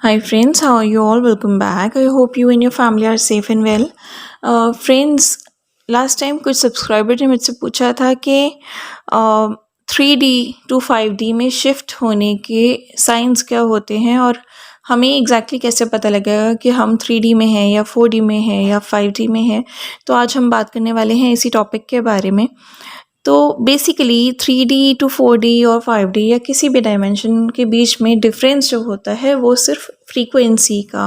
Hi friends, how are you all? Welcome back. I hope you and your family are safe and well. Friends, last time कुछ subscriber ने मुझसे पूछा था कि 3D to 5D में shift होने के साइंस क्या होते हैं और हमें एग्जैक्टली कैसे पता लगेगा कि हम 3D में हैं या 4D में हैं या 5D में हैं। तो आज हम बात करने वाले हैं इसी टॉपिक के बारे में। तो बेसिकली 3D to 4D और 5D या किसी भी डायमेंशन के बीच में डिफरेंस जो होता है वो सिर्फ फ्रीक्वेंसी का,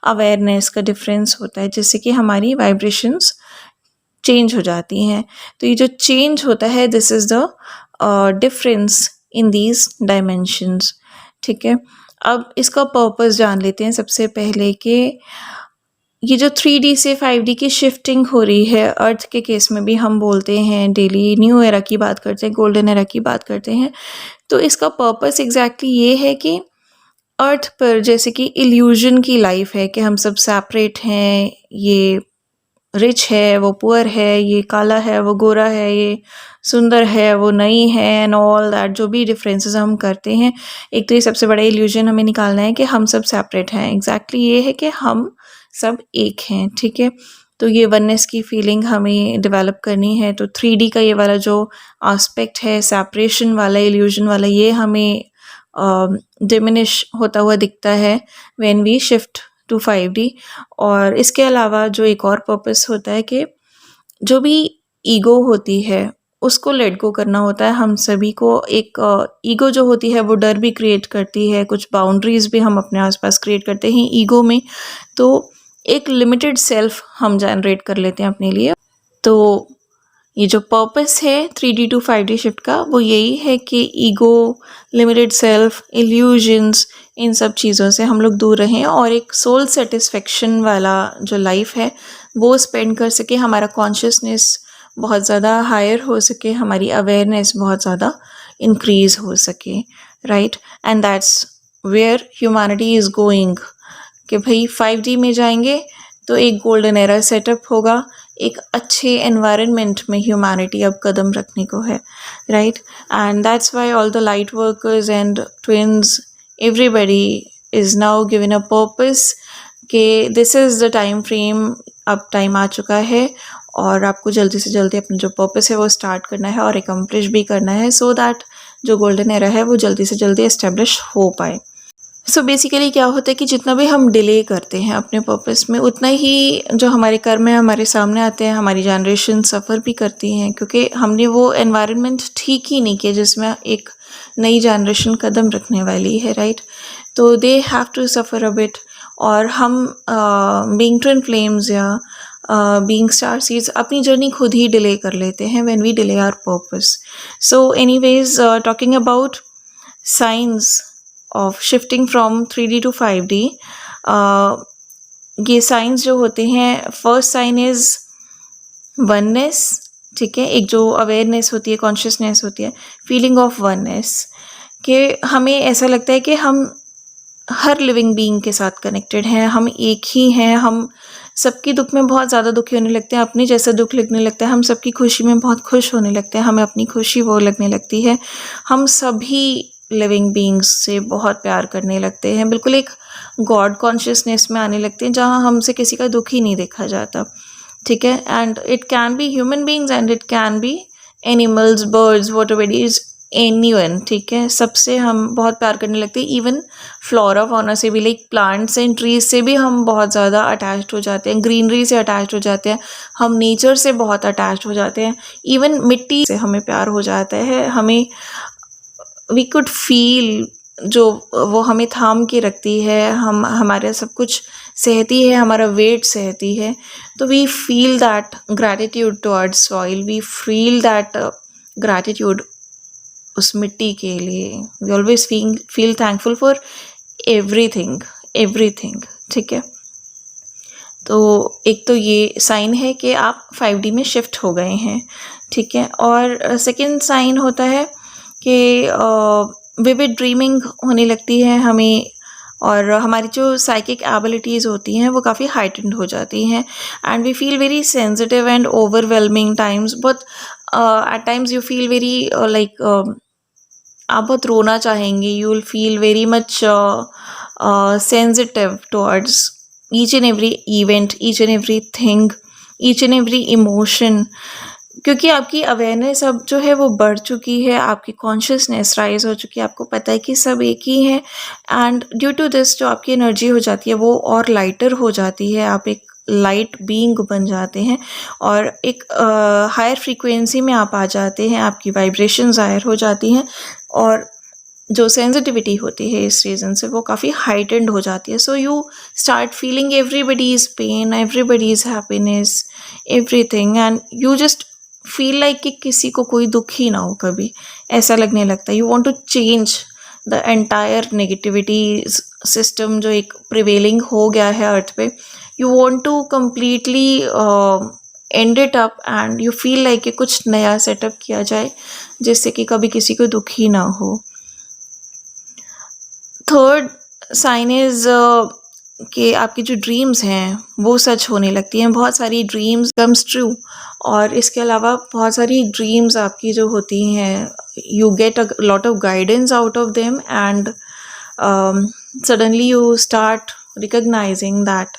अवेयरनेस का डिफरेंस होता है, जिससे कि हमारी वाइब्रेशंस चेंज हो जाती हैं। तो ये जो चेंज होता है, this is the difference in these dimensions. ठीक है, अब इसका पर्पस जान लेते हैं सबसे पहले कि ये जो 3D से 5D की शिफ्टिंग हो रही है, अर्थ के केस में भी हम बोलते हैं, डेली न्यू एरा की बात करते हैं, गोल्डन एरा की बात करते हैं। तो इसका पर्पस एग्जैक्टली ये है कि अर्थ पर जैसे कि इल्यूजन की लाइफ है कि हम सब सेपरेट हैं, ये रिच है, वो पुअर है, ये काला है, वो गोरा है, ये सुंदर है, वो नई है, एंड ऑल दैट जो भी डिफरेंसेस हम करते हैं, एक तो ये सबसे बड़ा इल्यूजन हमें निकालना है कि हम सब सेपरेट हैं। एग्जैक्टली ये है कि हम सब एक हैं। ठीक है, तो ये वननेस की फीलिंग हमें डेवलप करनी है। तो 3D का ये वाला जो आस्पेक्ट है, सेपरेशन वाला, इल्यूजन वाला, ये हमें डिमिनिश होता हुआ दिखता है when we shift to 5D। और इसके अलावा जो एक और पर्पस होता है कि जो भी ईगो होती है उसको लेट गो करना होता है। हम सभी को एक ईगो जो होती है वो डर भी क्रिएट करती है, कुछ बाउंड्रीज भी हम अपने आसपास क्रिएट करते हैं ईगो में। तो एक लिमिटेड सेल्फ हम जनरेट कर लेते हैं अपने लिए। तो ये जो पर्पस है 3D to 5D शिफ्ट का, वो यही है कि ईगो, लिमिटेड सेल्फ, इल्यूजन्स, इन सब चीज़ों से हम लोग दूर रहें और एक सोल सेटिस्फेक्शन वाला जो लाइफ है वो स्पेंड कर सके, हमारा कॉन्शियसनेस बहुत ज़्यादा हायर हो सके, हमारी अवेयरनेस बहुत ज़्यादा इंक्रीज हो सके, right. And that's where humanity is going कि भाई 5D में जाएंगे तो एक गोल्डन एरा सेटअप होगा, एक अच्छे एनवायरनमेंट में ह्यूमैनिटी अब कदम रखने को है, right. And that's why all the light workers and twins, everybody is now given a purpose कि this is the time frame, अब टाइम आ चुका है और आपको जल्दी से जल्दी अपना जो पर्पस है वो स्टार्ट करना है और एकम्प्लिश भी करना है, सो दैट जो गोल्डन एरा है वो जल्दी से जल्दी एस्टेब्लिश हो पाए। सो बेसिकली क्या होता है कि जितना भी हम डिले करते हैं अपने पर्पस में, उतना ही जो हमारे कर्म है हमारे सामने आते हैं, हमारी जनरेशन सफ़र भी करती हैं क्योंकि हमने वो एनवायरनमेंट ठीक ही नहीं किया जिसमें एक नई जनरेशन कदम रखने वाली है, राइट। तो they have to suffer a bit. और हम बीइंग ट्विन फ्लेम्स या बीइंग स्टार सीड्स अपनी जर्नी खुद ही डिले कर लेते हैं when we delay our purpose. So anyways, talking about science of shifting from 3D to 5D, ये साइंस जो होते हैं, फर्स्ट साइन इज़ वननेस। ठीक है, एक जो अवेयरनेस होती है, कॉन्शियसनेस होती है, फीलिंग ऑफ वननेस, कि हमें ऐसा लगता है कि हम हर लिविंग बीइंग के साथ कनेक्टेड हैं, हम एक ही हैं, हम सबकी दुख में बहुत ज़्यादा दुखी होने लगते हैं, अपनी जैसा दुख लगने लगता है, हम सबकी खुशी में बहुत खुश होने लगते हैं, हमें अपनी खुशी वो लगने लगती है, हम सभी लिविंग बीइंग्स से बहुत प्यार करने लगते हैं, बिल्कुल एक गॉड कॉन्शियसनेस में आने लगते हैं जहाँ हमसे किसी का दुख ही नहीं देखा जाता। ठीक है, and it can be human beings and it can be animals, birds, whatever it is, anyone. ठीक है, सबसे हम बहुत प्यार करने लगते हैं, इवन फ्लोरा फौना से भी, लाइक प्लांट्स एंड ट्रीज से भी हम बहुत ज़्यादा अटैच्ड हो जाते हैं, ग्रीनरी से अटैच्ड हो जाते हैं, हम नेचर से बहुत अटैच्ड हो जाते हैं, इवन मिट्टी से हमें प्यार हो जाता है, हमें वी कुड फील जो वो हमें थाम के रखती है, हम हमारा सब कुछ सहती है, हमारा वेट सहती है। तो we feel that gratitude towards soil, we feel that gratitude उस मिट्टी के लिए, we always feel thankful for everything, everything. ठीक है, तो एक तो ये साइन है कि आप 5D में शिफ्ट हो गए हैं। ठीक है, और सेकंड साइन होता है कि विविड ड्रीमिंग होने लगती है हमें, और हमारी जो साइकिक एबिलिटीज़ होती हैं वो काफ़ी हाइटेंड हो जाती हैं, and we feel very sensitive and overwhelming times, but at times you feel very like आप बहुत रोना चाहेंगे, you will feel very much sensitive towards each and every event, each and every thing, each and every emotion, क्योंकि आपकी awareness अब जो है वो बढ़ चुकी है, आपकी कॉन्शियसनेस राइज हो चुकी है, आपको पता है कि सब एक ही है। एंड ड्यू टू दिस जो आपकी एनर्जी हो जाती है वो और लाइटर हो जाती है, आप एक लाइट बीइंग बन जाते हैं और एक हायर फ्रीक्वेंसी में आप आ जाते हैं, आपकी वाइब्रेशंस हायर हो जाती हैं और जो सेंसिटिविटी होती है इस रीज़न से वो काफ़ी हाइटेंड हो जाती है। So you start feeling everybody's pain, everybody's happiness, everything, and you just feel like कि किसी को कोई दुख ही ना हो कभी, ऐसा लगने लगता है। You want to change the entire negativity system जो एक प्रिवेलिंग हो गया है अर्थ पे। You want to completely end it up and you feel like कि कुछ नया सेटअप किया जाए जिससे कि कभी किसी को दुख ही ना हो। थर्ड साइन इज कि आपकी जो ड्रीम्स हैं वो सच होने लगती हैं, बहुत सारी ड्रीम्स कम्स ट्रू। और इसके अलावा बहुत सारी ड्रीम्स आपकी जो होती हैं, you get a lot of guidance out of them and suddenly you start recognising that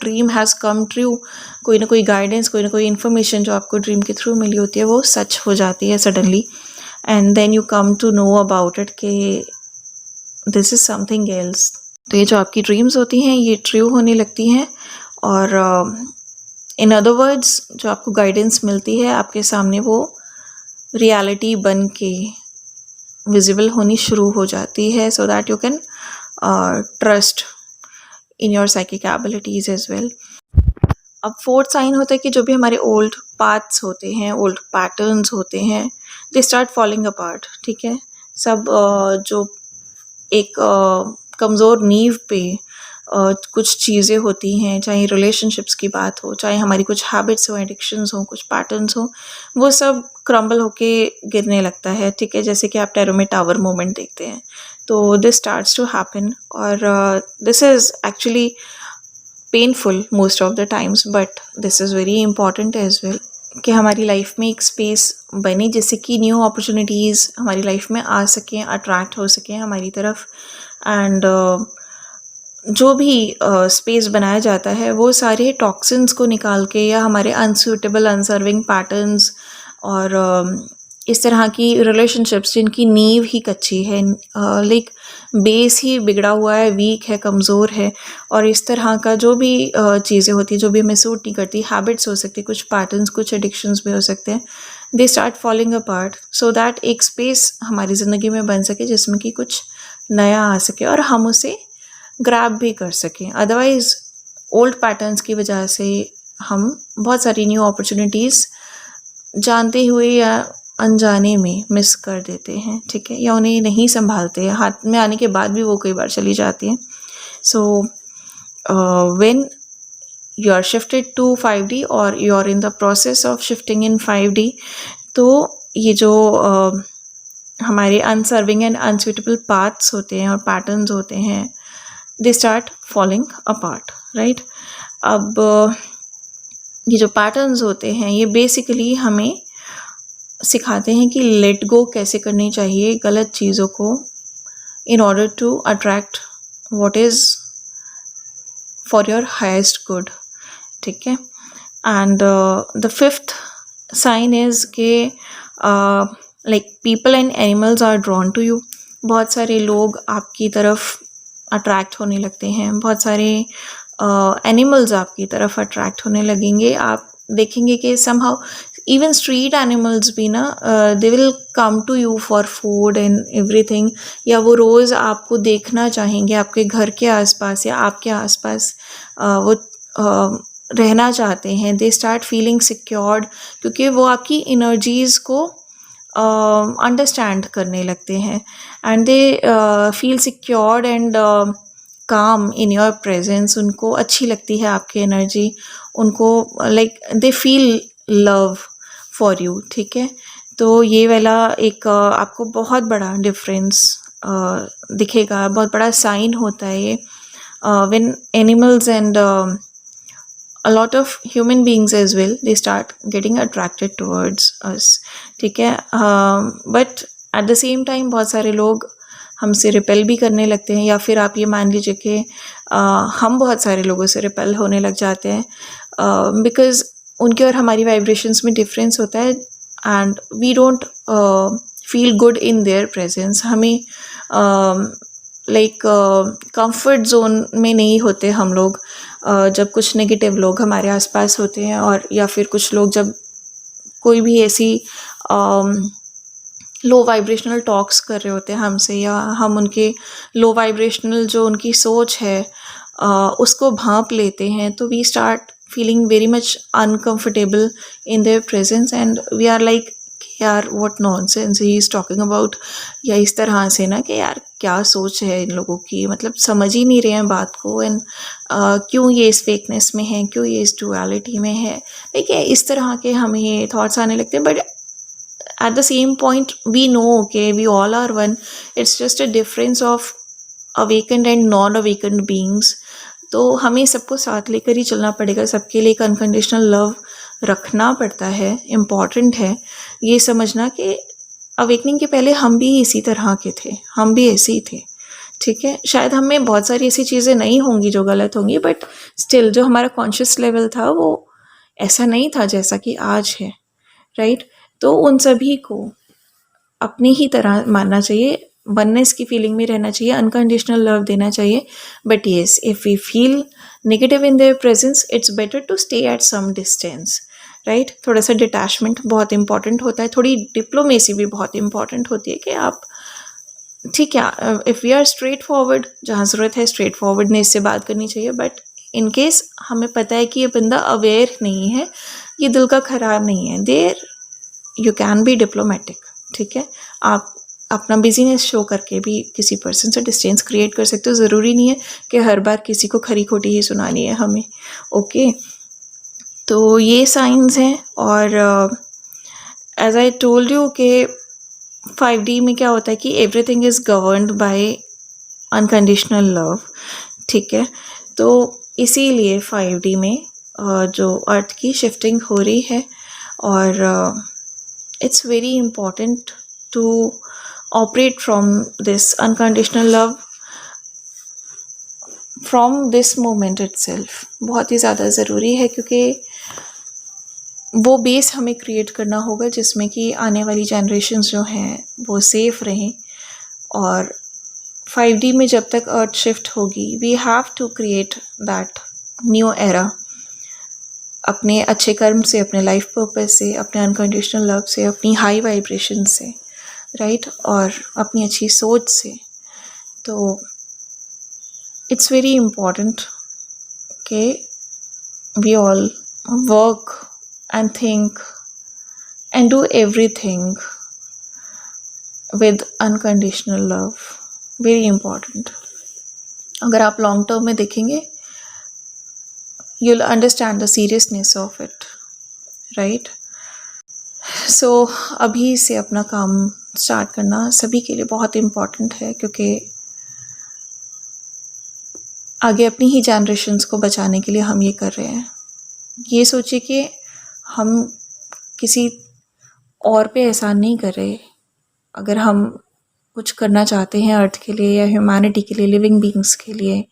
dream has come true. कोई ना कोई गाइडेंस, कोई ना कोई इन्फॉर्मेशन जो आपको ड्रीम के थ्रू मिली होती है वो सच हो जाती है suddenly, and then you come to know about it कि दिस इज़ समथिंग एल्स। तो ये जो आपकी ड्रीम्स होती हैं ये ट्रू होने लगती हैं और इन अदर वर्ड्स जो आपको गाइडेंस मिलती है आपके सामने वो रियलिटी बन के विजिबल होनी शुरू हो जाती है, so that you can trust in your psychic abilities as well. अब फोर्थ साइन होता है कि जो भी हमारे ओल्ड पाथ्स होते हैं, ओल्ड पैटर्न्स होते हैं, दे स्टार्ट फॉलिंग अपार्ट। ठीक है, सब जो एक कमज़ोर नींव पे कुछ चीज़ें होती हैं, चाहे रिलेशनशिप्स की बात हो, चाहे हमारी कुछ हैबिट्स हो, एडिक्शंस हो, कुछ पैटर्न्स हो, वो सब क्रम्बल होके गिरने लगता है। ठीक है, जैसे कि आप टैरो में टावर मोमेंट देखते हैं, तो दिस स्टार्ट्स टू हैपन और this is actually painful most of the times, but this is very important as well कि हमारी लाइफ में एक स्पेस बने जिससे कि न्यू अपॉर्चुनिटीज़ हमारी लाइफ में आ सकें, अट्रैक्ट हो सकें हमारी तरफ। एंड जो भी स्पेस बनाया जाता है वो सारे टॉक्सिन्स को निकाल के या हमारे अनसूटेबल अनसर्विंग पैटर्न्स और इस तरह की रिलेशनशिप्स जिनकी नींव ही कच्ची है, लाइक बेस ही बिगड़ा हुआ है, वीक है, कमज़ोर है, और इस तरह का जो भी चीज़ें होती हैं जो भी हमें सूट नहीं करती, हैबिट्स हो सकती, कुछ पैटर्न्स, कुछ एडिक्शंस भी हो सकते हैं, they start falling apart so that एक स्पेस हमारी ज़िंदगी में बन सके जिसमें कि कुछ नया आ सके और हम उसे ग्रैब भी कर सकें। अदरवाइज़ ओल्ड पैटर्न्स की वजह से हम बहुत सारी न्यू अपॉर्चुनिटीज़ जानते हुए या अनजाने में मिस कर देते हैं। ठीक है, या उन्हें नहीं संभालते हैं, हाथ में आने के बाद भी वो कई बार चली जाती हैं। So when you are shifted to 5D और you are in the process of shifting in 5D, तो ये जो हमारे अनसर्विंग एंड अनसुटेबल पाथ्स होते हैं और पैटर्न्स होते हैं, they start falling apart, right. अब ये जो पैटर्न्स होते हैं ये बेसिकली हमें सिखाते हैं कि लेट गो कैसे करनी चाहिए गलत चीज़ों को in order to attract what is for your highest good. ठीक है, and the fifth sign is के like people and animals are drawn to you. बहुत सारे लोग आपकी तरफ अट्रैक्ट होने लगते हैं, बहुत सारे एनिमल्स आपकी तरफ अट्रैक्ट होने लगेंगे। आप देखेंगे कि समहाउ इवन स्ट्रीट एनिमल्स भी ना they will come to you for food and everything, या वो रोज़ आपको देखना चाहेंगे आपके घर के आसपास या आपके आसपास वो रहना चाहते हैं। दे स्टार्ट फीलिंग सिक्योर्ड क्योंकि वो आपकी एनर्जीज़ को अंडरस्टैंड करने लगते हैं and they feel secured and काम इन योर प्रेजेंस। उनको अच्छी लगती है आपकी एनर्जी, उनको like they feel love for you. ठीक है, तो ये वाला एक आपको बहुत बड़ा डिफरेंस दिखेगा, बहुत बड़ा साइन होता है ये when animals and a lot of human beings as well, they start getting attracted towards us. ठीक है, but at the same time बहुत सारे लोग हमसे रिपेल भी करने लगते हैं, या फिर आप ये मान लीजिए कि हम बहुत सारे लोगों से रिपेल होने लग जाते हैं बिकॉज़ उनके और हमारी वाइब्रेशंस में डिफरेंस होता है and we don't feel good in their presence. हमें लाइक कंफर्ट जोन में नहीं होते हम लोग जब कुछ नेगेटिव लोग हमारे आसपास होते हैं, और या फिर कुछ लोग जब कोई भी ऐसी लो वाइब्रेशनल टॉक्स कर रहे होते हैं हमसे, या हम उनके लो वाइब्रेशनल जो उनकी सोच है उसको भांप लेते हैं, तो we start feeling very much uncomfortable in their presence and we are like यार what nonsense he is talking about, या इस तरह से ना कि यार क्या सोच है इन लोगों की, मतलब समझ ही नहीं रहे हैं बात को, एंड क्यों ये इस फेकनेस में है, क्यों ये इस डुअलिटी में है, ठीक है, इस तरह के हमें थॉट्स आने लगते हैं. But at the same point we know okay we all are one, it's just a difference of awakened and non awakened beings. तो हमें सबको साथ लेकर ही चलना पड़ेगा, सबके लिए एक अनकंडीशनल लव रखना पड़ता है. इम्पॉर्टेंट है ये समझना कि अवेकनिंग के पहले हम भी इसी तरह के थे, हम भी ऐसे ही थे, ठीक है. शायद हमें बहुत सारी ऐसी चीज़ें नहीं होंगी जो गलत होंगी, बट स्टिल जो हमारा कॉन्शियस लेवल था वो ऐसा नहीं था जैसा कि आज है, राइट. तो उन सभी को अपनी ही तरह मानना चाहिए, वननेस की फीलिंग में रहना चाहिए, अनकंडीशनल लव देना चाहिए. But yes, if we feel negative in their presence it's better to stay at some distance, right. थोड़ा सा डिटैचमेंट बहुत इंपॉर्टेंट होता है, थोड़ी डिप्लोमेसी भी बहुत इंपॉर्टेंट होती है कि आप ठीक है, if we are straightforward, जहाँ ज़रूरत है स्ट्रेट फॉरवर्डनेस से बात करनी चाहिए. बट इन केस हमें पता है कि ये बंदा अवेयर नहीं है, ये दिल का ख़राब नहीं है, there you can be diplomatic, ठीक है. आप अपना बिजीनेस शो करके भी किसी पर्सन से डिस्टेंस क्रिएट कर सकते हो. ज़रूरी नहीं है कि हर बार किसी को खरी खोटी ही सुनानी है हमें, ओके. तो ये साइंस हैं. और एज आई टोल्ड यू कि 5D में क्या होता है कि everything is governed bye unconditional love, ठीक है. तो इसीलिए 5D में जो अर्थ की शिफ्टिंग हो रही है, और it's very important to operate from this unconditional love from this moment itself. बहुत ही ज़्यादा ज़रूरी है क्योंकि वो बेस हमें क्रिएट करना होगा जिसमें कि आने वाली जनरेशन्स जो हैं वो सेफ़ रहें. और 5D में जब तक अर्थ शिफ्ट होगी we have to create that new era, अपने अच्छे कर्म से, अपने लाइफ पर्पस से, अपने अनकंडीशनल लव से, अपनी हाई वाइब्रेशन से, राइट, और अपनी अच्छी सोच से. तो इट्स वेरी इम्पॉर्टेंट कि we all work and think and do everything with unconditional love. Very important. अगर आप लॉन्ग टर्म में देखेंगे you'll understand the seriousness of it, right. So अभी से अपना काम स्टार्ट करना सभी के लिए बहुत इम्पॉर्टेंट है, क्योंकि आगे अपनी ही जनरेशन्स को बचाने के लिए हम ये कर रहे हैं. ये सोचिए कि हम किसी और पे एहसान नहीं कर रहे. अगर हम कुछ करना चाहते हैं अर्थ के लिए या ह्यूमैनिटी के लिए, लिविंग बीइंग्स के लिए,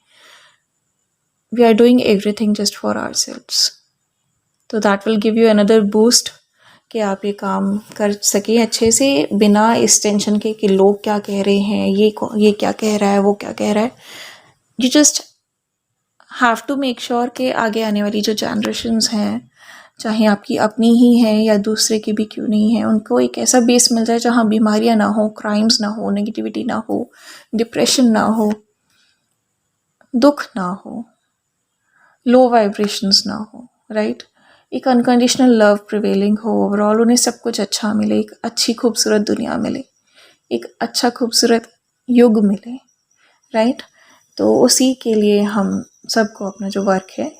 we are doing everything just for ourselves. तो that will give you another boost कि आप ये काम कर सकें अच्छे से, बिना इस टेंशन के कि लोग क्या कह रहे हैं, ये क्या कह रहा है, वो क्या कह रहा है. You just have to make sure कि आगे आने वाली जो जनरेशन्स हैं, चाहे आपकी अपनी ही हैं या दूसरे की भी क्यों नहीं है, उनको एक ऐसा बेस मिल जाए जहाँ बीमारियाँ ना हो, क्राइम्स ना हो, नेगेटिविटी ना हो, डिप्रेशन ना हो, दुख ना हो, लो वाइब्रेशंस ना हो, राइट. एक अनकंडीशनल लव प्रिवेलिंग हो, ओवरऑल उन्हें सब कुछ अच्छा मिले, एक अच्छी खूबसूरत दुनिया मिले, एक अच्छा खूबसूरत युग मिले, राइट. तो उसी के लिए हम सबको अपना जो वर्क है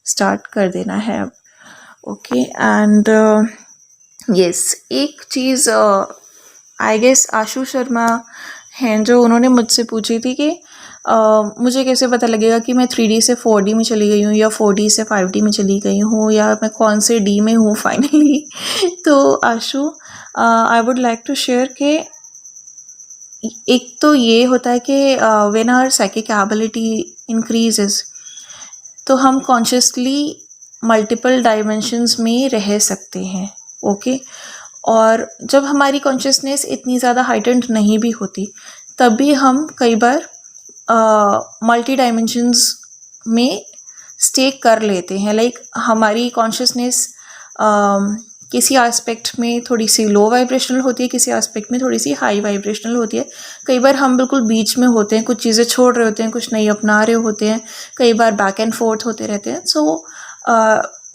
स्टार्ट कर देना है अब, ओके. एंड यस, एक चीज़ आई गेस आशु शर्मा हैं जो उन्होंने मुझसे पूछी थी कि मुझे कैसे पता लगेगा कि मैं 3D से 4D में चली गई हूँ या 4D से 5D में चली गई हूँ, या मैं कौन से D में हूँ फाइनली. तो Ashu, I would like to share कि एक तो ये होता है कि when our psychic ability increases तो हम कॉन्शियसली मल्टीपल डायमेंशंस में रह सकते हैं, ओके। और जब हमारी कॉन्शियसनेस इतनी ज़्यादा हाइटेंड नहीं भी होती तब भी हम कई बार मल्टी डायमेंशंस में स्टे कर लेते हैं। लाइक हमारी कॉन्शियसनेस किसी एस्पेक्ट में थोड़ी सी लो वाइब्रेशनल होती है, किसी एस्पेक्ट में थोड़ी सी हाई वाइब्रेशनल होती है। कई बार हम बिल्कुल बीच में होते हैं, कुछ चीज़ें छोड़ रहे होते हैं, कुछ नई अपना रहे होते हैं, कई बार बैक एंड फोर्थ होते रहते हैं। सो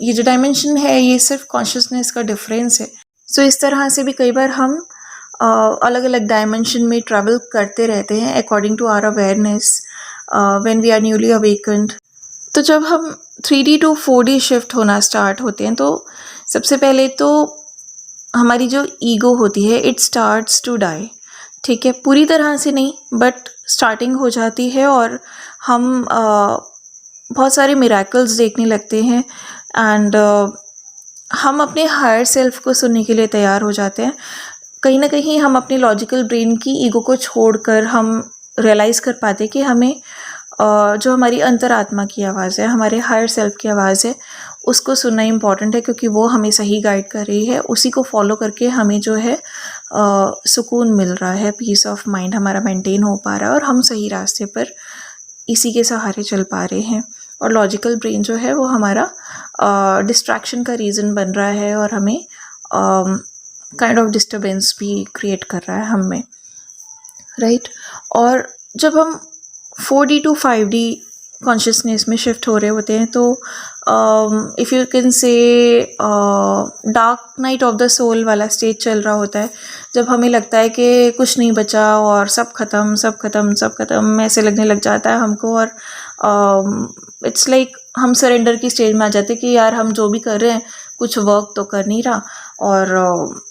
ये जो डायमेंशन है ये सिर्फ कॉन्शियसनेस का डिफरेंस है। सो इस तरह से भी कई बार हम अलग अलग डायमेंशन में ट्रैवल करते रहते हैं according to our awareness when we are newly awakened. तो जब हम 3D टू 4D शिफ्ट होना स्टार्ट होते हैं तो सबसे पहले तो हमारी जो ईगो होती है इट स्टार्ट्स टू डाई, ठीक है। पूरी तरह से नहीं बट स्टार्टिंग हो जाती है और हम बहुत सारे मिरेकल्स देखने लगते हैं एंड हम अपने हायर सेल्फ को सुनने के लिए तैयार हो जाते हैं। कहीं ना कहीं हम अपने लॉजिकल ब्रेन की ईगो को छोड़कर हम रियलाइज़ कर पाते कि हमें जो हमारी अंतरात्मा की आवाज़ है, हमारे हायर सेल्फ की आवाज़ है, उसको सुनना इम्पॉर्टेंट है क्योंकि वो हमें सही गाइड कर रही है। उसी को फॉलो करके हमें जो है सुकून मिल रहा है, पीस ऑफ माइंड हमारा मेंटेन हो पा रहा है और हम सही रास्ते पर इसी के सहारे चल पा रहे हैं। और लॉजिकल ब्रेन जो है वो हमारा डिस्ट्रैक्शन का रीज़न बन रहा है और हमें काइंड ऑफ डिस्टर्बेंस भी क्रिएट कर रहा है हम में, राइट। और जब हम 4D टू 5D कॉन्शियसनेस में शिफ्ट हो रहे होते हैं तो if you can say dark night of the soul वाला स्टेज चल रहा होता है, जब हमें लगता है कि कुछ नहीं बचा और सब खत्म सब खत्म सब खत्म ऐसे लगने लग जाता है हमको। और इट्स लाइक हम सरेंडर की स्टेज में आ जाते हैं कि यार हम जो भी कर रहे हैं कुछ वर्क तो कर नहीं रहा और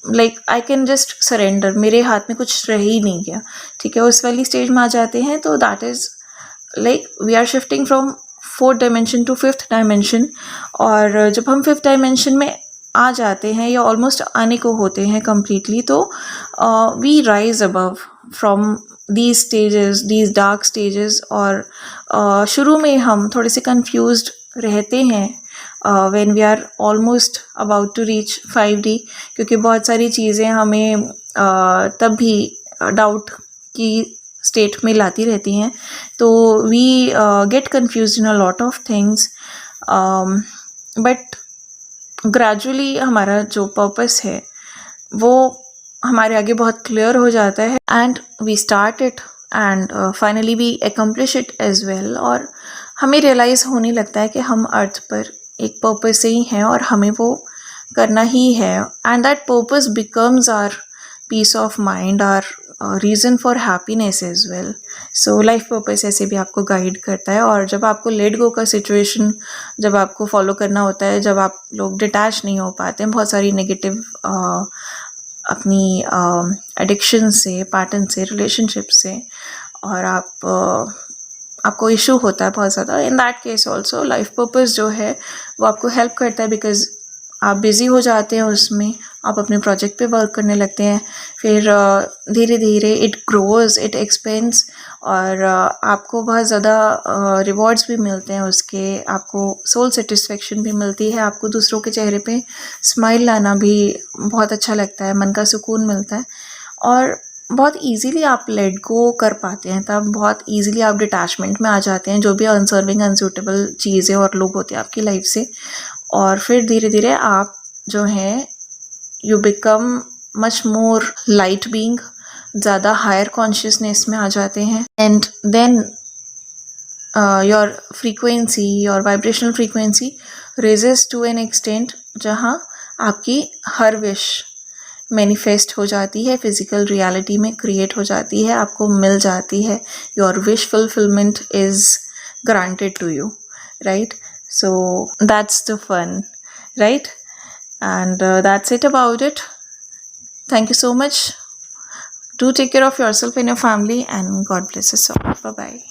like I can just surrender, मेरे हाथ में कुछ रह ही नहीं गया, ठीक है। उस वाली स्टेज में आ जाते हैं तो that is like we are shifting from 4th dimension to 5th dimension. और जब हम 5th डायमेंशन में आ जाते हैं या ऑलमोस्ट आने को होते हैं कम्प्लीटली तो we rise above from these stages, these dark stages. और शुरू में हम थोड़े से कंफ्यूज्ड रहते हैं when we are almost about to reach 5D क्योंकि बहुत सारी चीज़ें हमें तब भी डाउट की स्टेट में लाती रहती हैं। तो we get confuse in a lot of things but gradually हमारा जो पर्पस है वो हमारे आगे बहुत क्लियर हो जाता है and we start it and finally we accomplish it as well. और हमें रियलाइज़ होने लगता है कि हम अर्थ पर एक पर्पस से ही हैं और हमें वो करना ही है and that purpose becomes our peace of mind, our reason for happiness as well. So life purpose ऐसे भी आपको गाइड करता है। और जब आपको लेट गो का सिचुएशन जब आपको फॉलो करना होता है, जब आप लोग डिटैच नहीं हो पाते हैं बहुत सारी नेगेटिव अपनी एडिक्शन से, पैटर्न से, रिलेशनशिप से, और आपको इशू होता है बहुत ज़्यादा, in that case also life purpose जो है वो आपको हेल्प करता है बिकॉज आप बिज़ी हो जाते हैं उसमें, आप अपने प्रोजेक्ट पे वर्क करने लगते हैं, फिर धीरे धीरे इट ग्रोज, इट एक्सपेंड्स और आपको बहुत ज़्यादा रिवॉर्ड्स भी मिलते हैं उसके, आपको सोल सेटिस्फेक्शन भी मिलती है, आपको दूसरों के चेहरे पे स्माइल लाना भी बहुत अच्छा लगता है, मन का सुकून मिलता है और बहुत इजीली आप लेट गो कर पाते हैं। तब बहुत इजीली आप डिटैचमेंट में आ जाते हैं जो भी अनसर्विंग अनसूटेबल चीज़ें और लोग होते हैं आपकी लाइफ से। और फिर धीरे धीरे आप जो हैं you become much more light being, ज़्यादा हायर कॉन्शियसनेस में आ जाते हैं and then your frequency, your vibrational frequency raises to an extent जहाँ आपकी हर विश मैनिफेस्ट हो जाती है, फिज़िकल रियलिटी में क्रिएट हो जाती है, आपको मिल जाती है, your wish fulfilment is granted to you, right. So that's the fun, right? And that's it about it. Thank you so much. Do take care of yourself and your family and God bless us all. Bye bye.